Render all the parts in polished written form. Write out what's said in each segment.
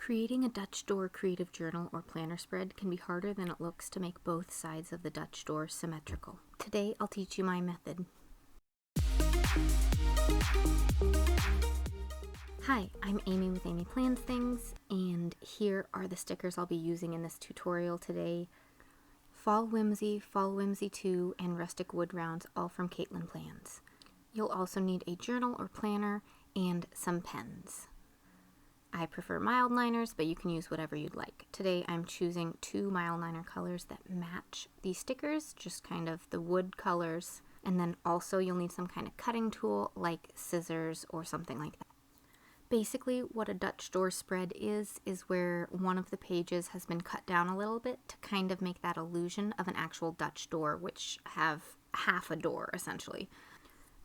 Creating a Dutch door creative journal or planner spread can be harder than it looks to make both sides of the Dutch door symmetrical. Today I'll teach you my method. Hi, I'm Amy with Amy Plans Things, and here are the stickers I'll be using in this tutorial today. Fall Whimsy, Fall Whimsy 2, and Rustic Wood Rounds, all from Katelyn Plans. You'll also need a journal or planner and some pens. I prefer MILDLINErs, but you can use whatever you'd like. Today I'm choosing 2 MILDLINER colors that match these stickers, just kind of the wood colors. And then also you'll need some kind of cutting tool like scissors or something like that. Basically what a Dutch door spread is where one of the pages has been cut down a little bit to kind of make that illusion of an actual Dutch door, which have half a door essentially.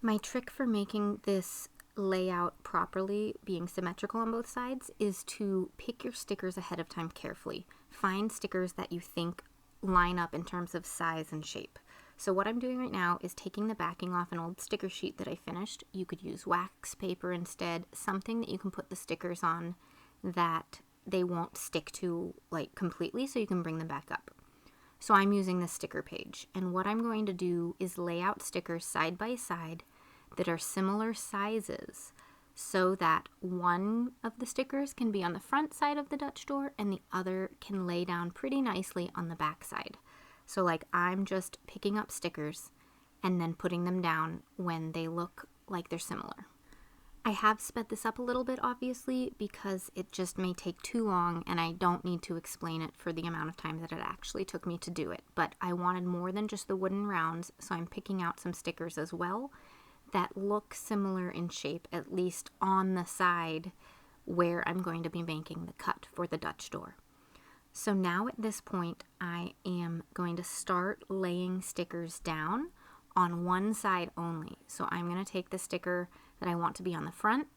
My trick for making this layout properly, being symmetrical on both sides, is to pick your stickers ahead of time carefully. Find stickers that you think line up in terms of size and shape. So what I'm doing right now is taking the backing off an old sticker sheet that I finished. You could use wax paper instead, something that you can put the stickers on that they won't stick to like completely, so you can bring them back up. So I'm using this sticker page, and what I'm going to do is lay out stickers side by side that are similar sizes so that one of the stickers can be on the front side of the Dutch door and the other can lay down pretty nicely on the back side. So like I'm just picking up stickers and then putting them down when they look like they're similar. I have sped this up a little bit obviously because it just may take too long and I don't need to explain it for the amount of time that it actually took me to do it. But I wanted more than just the wooden rounds, so I'm picking out some stickers as well that look similar in shape, at least on the side where I'm going to be making the cut for the Dutch door. So now at this point, I am going to start laying stickers down on one side only. So I'm going to take the sticker that I want to be on the front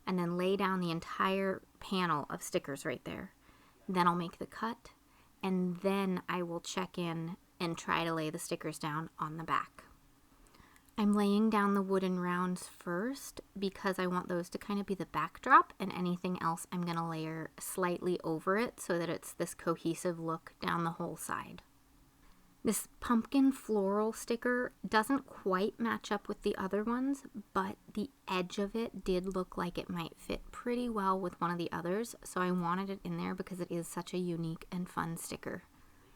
and then lay down the entire panel of stickers right there. Then I'll make the cut and then I will check in and try to lay the stickers down on the back. I'm laying down the wooden rounds first because I want those to kind of be the backdrop, and anything else I'm going to layer slightly over it so that it's this cohesive look down the whole side. This pumpkin floral sticker doesn't quite match up with the other ones, but the edge of it did look like it might fit pretty well with one of the others, so I wanted it in there because it is such a unique and fun sticker.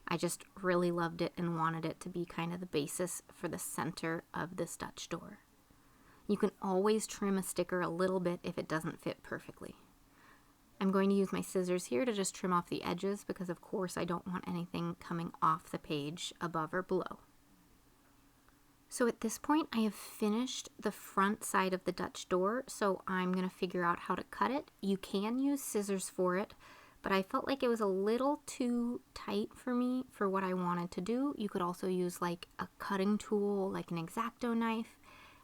I just really loved it and wanted it to be kind of the basis for the center of this Dutch door. You can always trim a sticker a little bit if it doesn't fit perfectly. I'm going to use my scissors here to just trim off the edges because of course I don't want anything coming off the page above or below. So at this point I have finished the front side of the Dutch door, so I'm going to figure out how to cut it. You can use scissors for it, but I felt like it was a little too tight for me for what I wanted to do. You could also use like a cutting tool, like an X-Acto knife.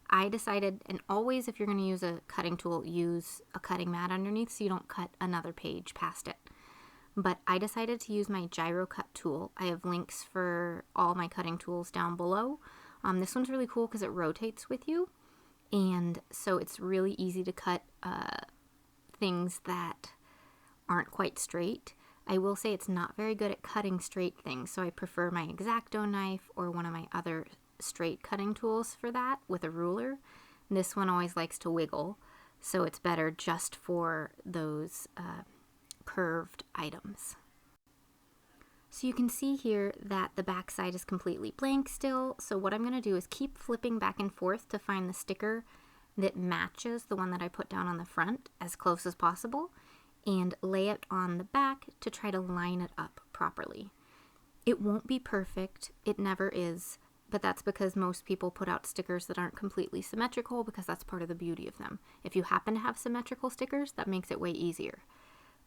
I decided, and always if you're going to use a cutting tool, use a cutting mat underneath so you don't cut another page past it. But I decided to use my gyro cut tool. I have links for all my cutting tools down below. This one's really cool because it rotates with you, and so it's really easy to cut things that aren't quite straight. I will say it's not very good at cutting straight things, so I prefer my X-Acto knife or one of my other straight cutting tools for that with a ruler. This one always likes to wiggle, so it's better just for those curved items. So you can see here that the back side is completely blank still, so what I'm going to do is keep flipping back and forth to find the sticker that matches the one that I put down on the front as close as possible, and lay it on the back to try to line it up properly. It won't be perfect, it never is, but that's because most people put out stickers that aren't completely symmetrical because that's part of the beauty of them. If you happen to have symmetrical stickers, that makes it way easier.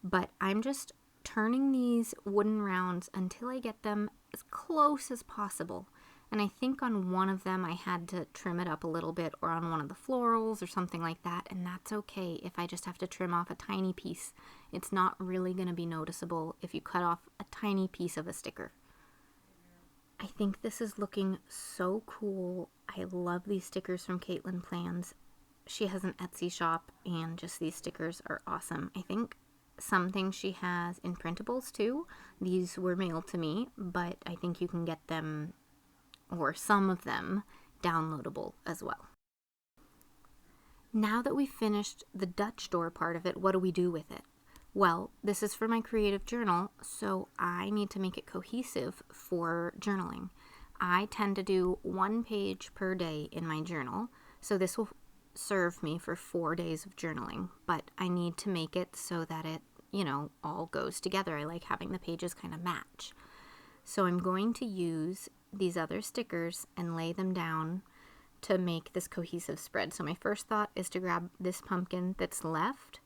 But I'm just turning these wooden rounds until I get them as close as possible. And I think on one of them I had to trim it up a little bit, or on one of the florals or something like that, and that's okay if I just have to trim off a tiny piece. It's not really going to be noticeable if you cut off a tiny piece of a sticker. I think this is looking so cool. I love these stickers from Katelyn Plans. She has an Etsy shop and just these stickers are awesome. I think Some things she has in printables too. These were mailed to me, but I think you can get them, or some of them, downloadable as well. Now that we've finished the Dutch door part of it, what do we do with it? Well, this is for my creative journal, so I need to make it cohesive for journaling. I tend to do 1 page per day in my journal, so this will serve me for 4 days of journaling, but I need to make it so that it, all goes together. I like having the pages kind of match. So I'm going to use these other stickers and lay them down to make this cohesive spread. So my first thought is to grab this pumpkin that's left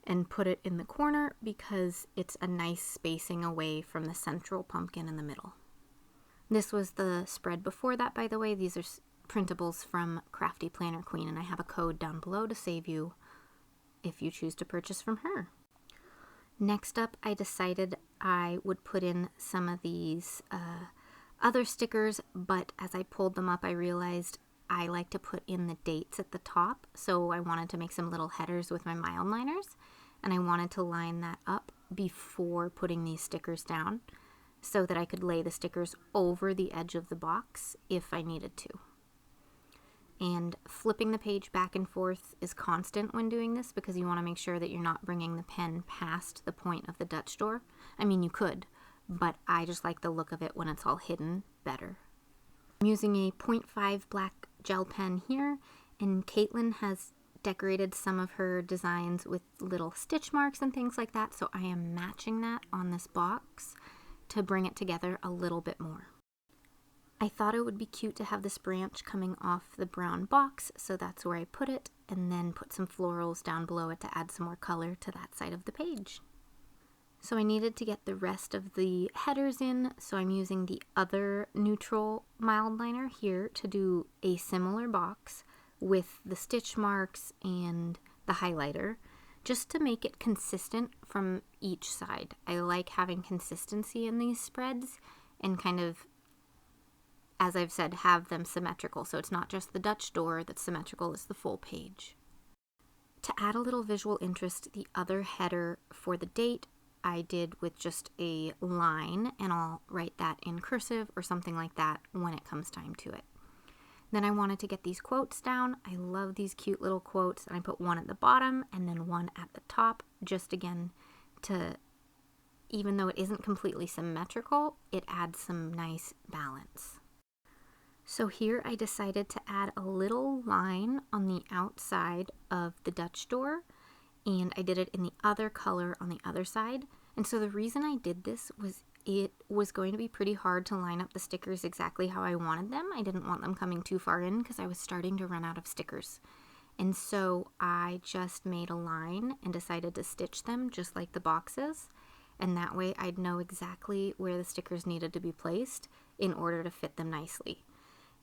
and put it in the corner because it's a nice spacing away from the central pumpkin in the middle. This was the spread before that, by the way. These are printables from Crafty Planner Queen, and I have a code down below to save you if you choose to purchase from her. Next up, I decided I would put in some of these other stickers, but as I pulled them up, I realized I like to put in the dates at the top, so I wanted to make some little headers with my MILDLINERs, and I wanted to line that up before putting these stickers down so that I could lay the stickers over the edge of the box if I needed to. And flipping the page back and forth is constant when doing this because you want to make sure that you're not bringing the pen past the point of the Dutch door. I mean, you could, but I just like the look of it when it's all hidden better. I'm using a 0.5 black gel pen here, and Katelyn has decorated some of her designs with little stitch marks and things like that, so I am matching that on this box to bring it together a little bit more. I thought it would be cute to have this branch coming off the brown box, so that's where I put it, and then put some florals down below it to add some more color to that side of the page. So I needed to get the rest of the headers in, so I'm using the other neutral MILDLINER here to do a similar box with the stitch marks and the highlighter, just to make it consistent from each side. I like having consistency in these spreads and kind of, as I've said, have them symmetrical, so it's not just the Dutch door that's symmetrical, it's the full page. To add a little visual interest, the other header for the date I did with just a line, and I'll write that in cursive or something like that when it comes time to it. Then I wanted to get these quotes down. I love these cute little quotes, and I put one at the bottom and then one at the top, just again to, even though it isn't completely symmetrical, it adds some nice balance. So here I decided to add a little line on the outside of the Dutch door, and I did it in the other color on the other side. And so the reason I did this was it was going to be pretty hard to line up the stickers exactly how I wanted them. I didn't want them coming too far in because I was starting to run out of stickers. And so I just made a line and decided to stitch them just like the boxes. And that way I'd know exactly where the stickers needed to be placed in order to fit them nicely.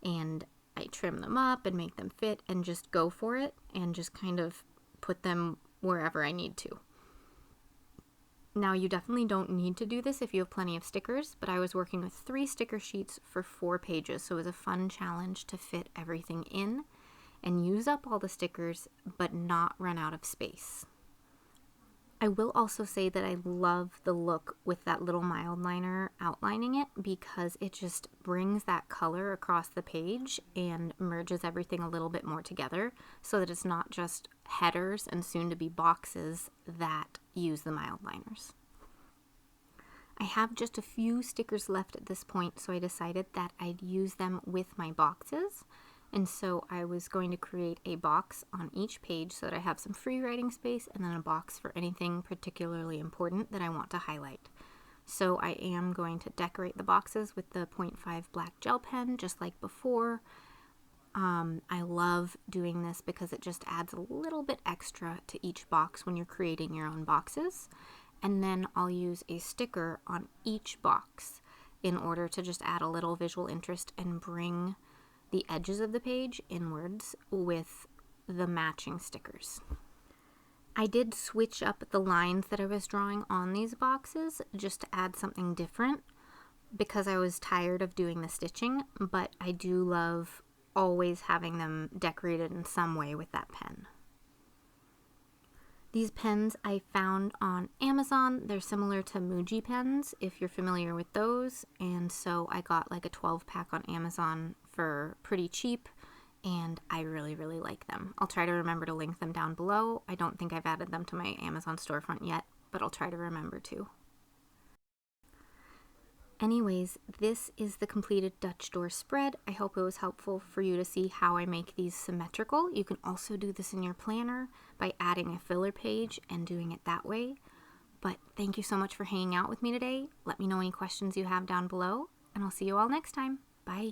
And I trim them up and make them fit and just go for it and just kind of put them wherever I need to. Now, you definitely don't need to do this if you have plenty of stickers, but I was working with 3 sticker sheets for 4 pages, so it was a fun challenge to fit everything in and use up all the stickers, but not run out of space. I will also say that I love the look with that little MILDLINER outlining it because it just brings that color across the page and merges everything a little bit more together so that it's not just headers and soon to be boxes that use the MILDLINERs. I have just a few stickers left at this point, so I decided that I'd use them with my boxes. And so I was going to create a box on each page so that I have some free writing space and then a box for anything particularly important that I want to highlight. So I am going to decorate the boxes with the 0.5 black gel pen just like before. I love doing this because it just adds a little bit extra to each box when you're creating your own boxes. And then I'll use a sticker on each box in order to just add a little visual interest and bring the edges of the page inwards with the matching stickers. I did switch up the lines that I was drawing on these boxes just to add something different because I was tired of doing the stitching, but I do love always having them decorated in some way with that pen. These pens I found on Amazon. They're similar to Muji pens, if you're familiar with those. And so I got like a 12 pack on Amazon for pretty cheap, and I really, really like them. I'll try to remember to link them down below. I don't think I've added them to my Amazon storefront yet, but I'll try to remember to. Anyways, this is the completed Dutch door spread. I hope it was helpful for you to see how I make these symmetrical. You can also do this in your planner by adding a filler page and doing it that way. But thank you so much for hanging out with me today. Let me know any questions you have down below, and I'll see you all next time. Bye.